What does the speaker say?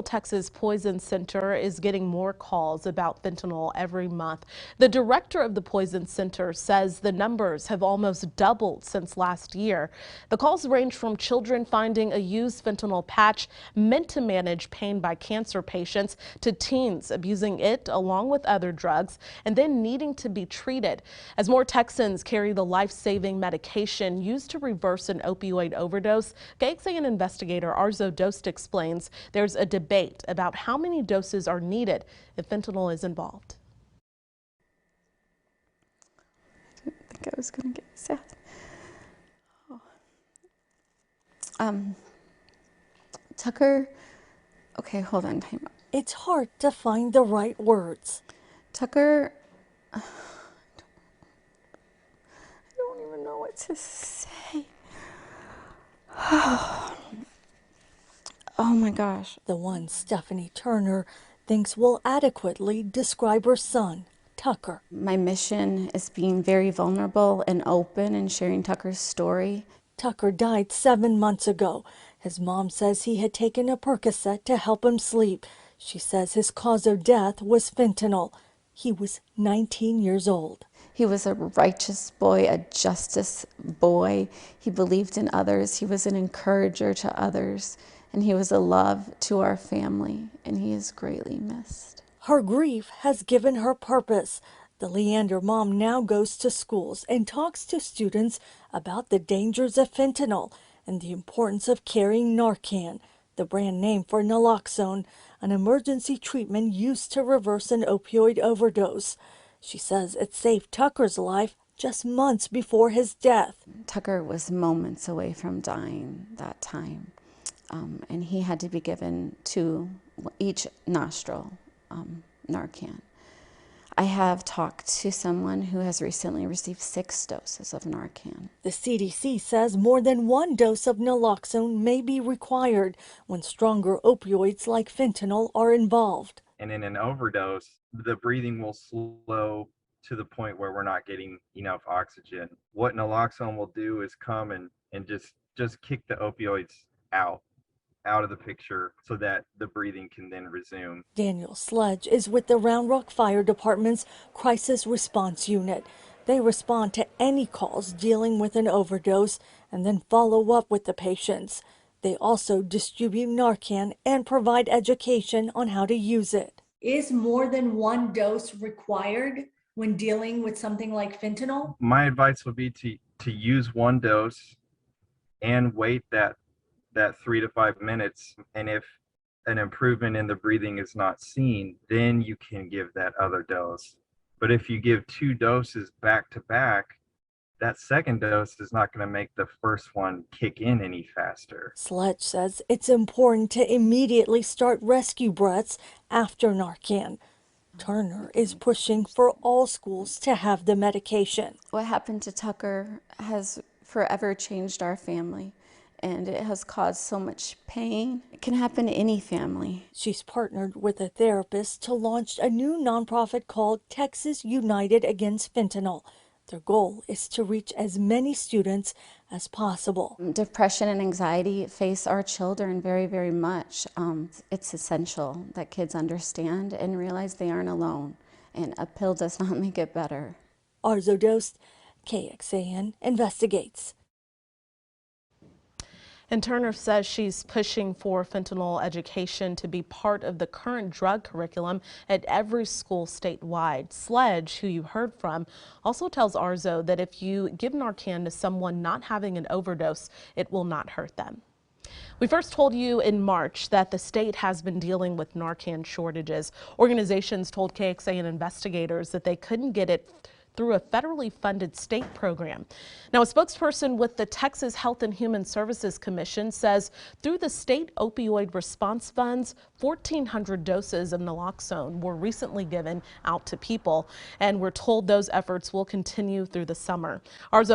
Texas Poison Center is getting more calls about fentanyl every month. The director of the Poison Center says the numbers have almost doubled since last year. The calls range from children finding a used fentanyl patch meant to manage pain by cancer patients to teens abusing it along with other drugs and then needing to be treated. As more Texans carry the life-saving medication used to reverse an opioid overdose, KXAN investigator Arzo Dost explains there's a debate about how many doses are needed if fentanyl is involved. I didn't think I was going to get sad. Tucker, okay, hold on, time out. It's hard to find the right words. Tucker, I don't even know what to say. Oh my gosh. The one Stephanie Turner thinks will adequately describe her son, Tucker. My mission is being very vulnerable and open and sharing Tucker's story. Tucker died 7 months ago. His mom says he had taken a Percocet to help him sleep. She says his cause of death was fentanyl. He was 19 years old. He was a righteous boy, a justice boy. He believed in others. He was an encourager to others. And he was a love to our family, and he is greatly missed. Her grief has given her purpose. The Leander mom now goes to schools and talks to students about the dangers of fentanyl and the importance of carrying Narcan, the brand name for naloxone, an emergency treatment used to reverse an opioid overdose. She says it saved Tucker's life just months before his death. Tucker was moments away from dying that time. And he had to be given to each nostril Narcan. I have talked to someone who has recently received 6 doses of Narcan. The CDC says more than 1 dose of naloxone may be required when stronger opioids like fentanyl are involved. And in an overdose, the breathing will slow to the point where we're not getting enough oxygen. What naloxone will do is come and just kick the opioids out of the picture so that the breathing can then resume. Daniel Sledge is with the Round Rock Fire Department's Crisis Response Unit. They respond to any calls dealing with an overdose and then follow up with the patients. They also distribute Narcan and provide education on how to use it. Is more than 1 dose required when dealing with something like fentanyl? My advice would be to use 1 dose and wait that 3 to 5 minutes, and if an improvement in the breathing is not seen, then you can give that other dose. But if you give 2 doses back to back, that second dose is not going to make the first one kick in any faster. Sledge says it's important to immediately start rescue breaths after Narcan. Turner is pushing for all schools to have the medication. What happened to Tucker has forever changed our family. And it has caused so much pain. It can happen to any family. She's partnered with a therapist to launch a new nonprofit called Texas United Against Fentanyl. Their goal is to reach as many students as possible. Depression and anxiety face our children very, very much. It's essential that kids understand and realize they aren't alone. And a pill does not make it better. Arzo Dost, KXAN investigates. And Turner says she's pushing for fentanyl education to be part of the current drug curriculum at every school statewide. Sledge, who you heard from, also tells Arzo that if you give Narcan to someone not having an overdose, it will not hurt them. We first told you in March that the state has been dealing with Narcan shortages. Organizations told KXAN investigators that they couldn't get it through a federally funded state program. Now, a spokesperson with the Texas Health and Human Services Commission says through the state opioid response funds, 1,400 doses of naloxone were recently given out to people, and we're told those efforts will continue through the summer. Arzo